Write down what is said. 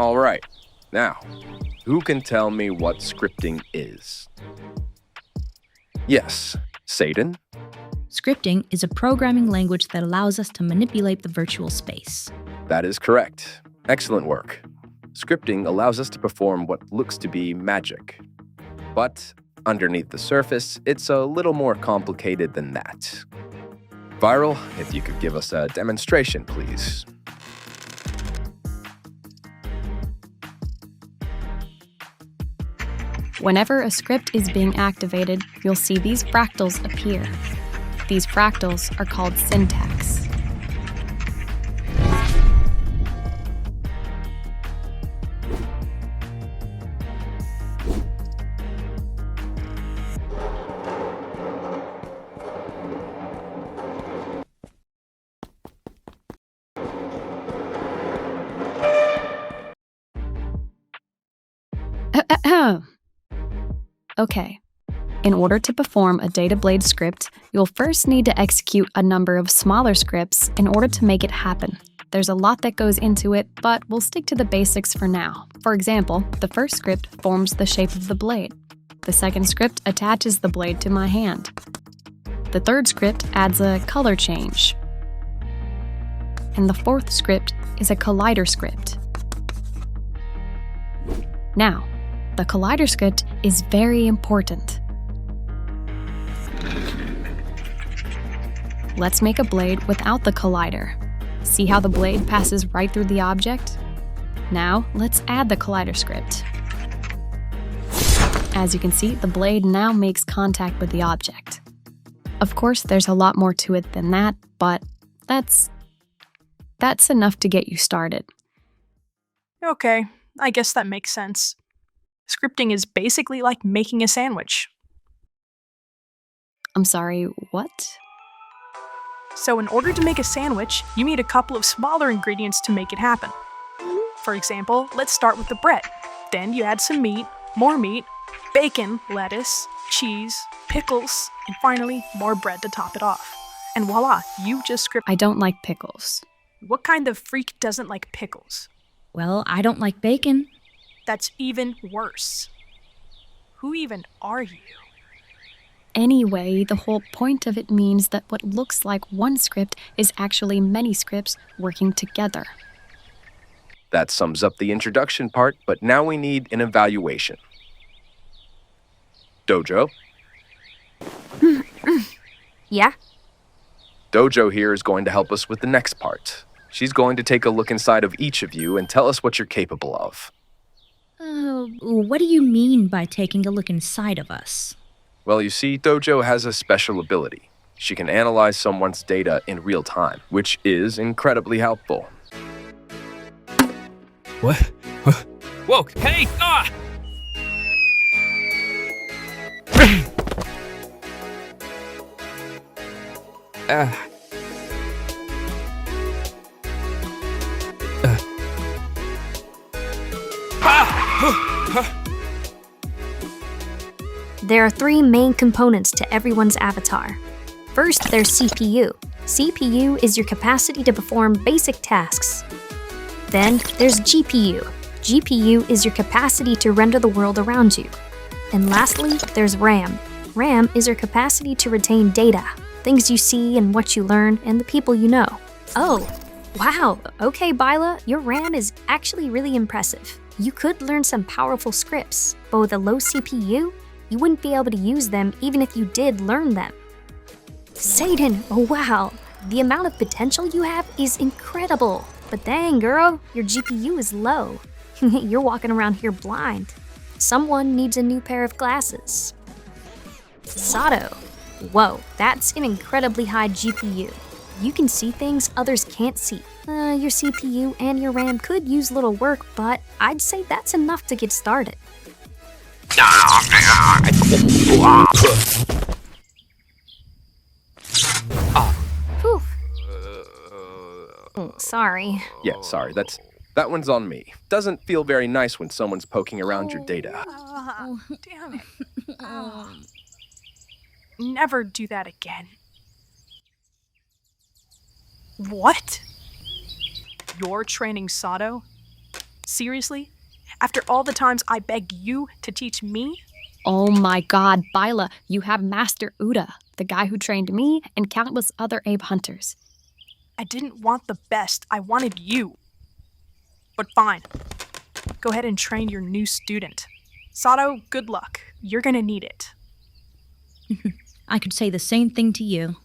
All right. Now, who can tell me what scripting is? Yes, Sayden? Scripting is a programming language that allows us to manipulate the virtual space. That is correct. Excellent work. Scripting allows us to perform what looks to be magic. But underneath the surface, it's a little more complicated than that. Viral, if you could give us a demonstration, please. Whenever a script is being activated, you'll see these fractals appear. These fractals are called syntax. Okay. In order to perform a data blade script, you'll first need to execute a number of smaller scripts in order to make it happen. There's a lot that goes into it, but we'll stick to the basics for now. For example, the first script forms the shape of the blade. The second script attaches the blade to my hand. The third script adds a color change. And the fourth script is a collider script. Now, the collider script is very important. Let's make a blade without the collider. See how the blade passes right through the object? Now, let's add the collider script. As you can see, the blade now makes contact with the object. Of course, there's a lot more to it than that, but that's enough to get you started. Okay, I guess that makes sense. Scripting is basically like making a sandwich. I'm sorry, what? So in order to make a sandwich, you need a couple of smaller ingredients to make it happen. For example, let's start with the bread. Then you add some meat, more meat, bacon, lettuce, cheese, pickles, and finally, more bread to top it off. And voila, you just script. I don't like pickles. What kind of freak doesn't like pickles? Well, I don't like bacon. That's even worse. Who even are you? Anyway, the whole point of it means that what looks like one script is actually many scripts working together. That sums up the introduction part, but now we need an evaluation. Dojo? Yeah? Dojo here is going to help us with the next part. She's going to take a look inside of each of you and tell us what you're capable of. What do you mean by taking a look inside of us? Well, you see, Dojo has a special ability. She can analyze someone's data in real time, which is incredibly helpful. What? Whoa, hey! Ah! There are three main components to everyone's avatar. First, there's CPU. CPU is your capacity to perform basic tasks. Then, there's GPU. GPU is your capacity to render the world around you. And lastly, there's RAM. RAM is your capacity to retain data, things you see and what you learn, and the people you know. Oh, wow, okay, Baila, your RAM is actually really impressive. You could learn some powerful scripts, but with a low CPU, you wouldn't be able to use them even if you did learn them. Sayden, oh wow, the amount of potential you have is incredible. But dang, girl, your GPU is low. You're walking around here blind. Someone needs a new pair of glasses. Sado, whoa, that's an incredibly high GPU. You can see things others can't see. Your CPU and your RAM could use little work, but I'd say that's enough to get started. Whew. Sorry. Yeah, sorry, that one's on me. Doesn't feel very nice when someone's poking around your data. Damn it. Never do that again. What? You're training Sado? Seriously? After all the times I begged you to teach me? Oh my god, Baila, you have Master Uda, the guy who trained me and countless other ape hunters. I didn't want the best, I wanted you. But fine. Go ahead and train your new student. Sado, good luck. You're gonna need it. I could say the same thing to you.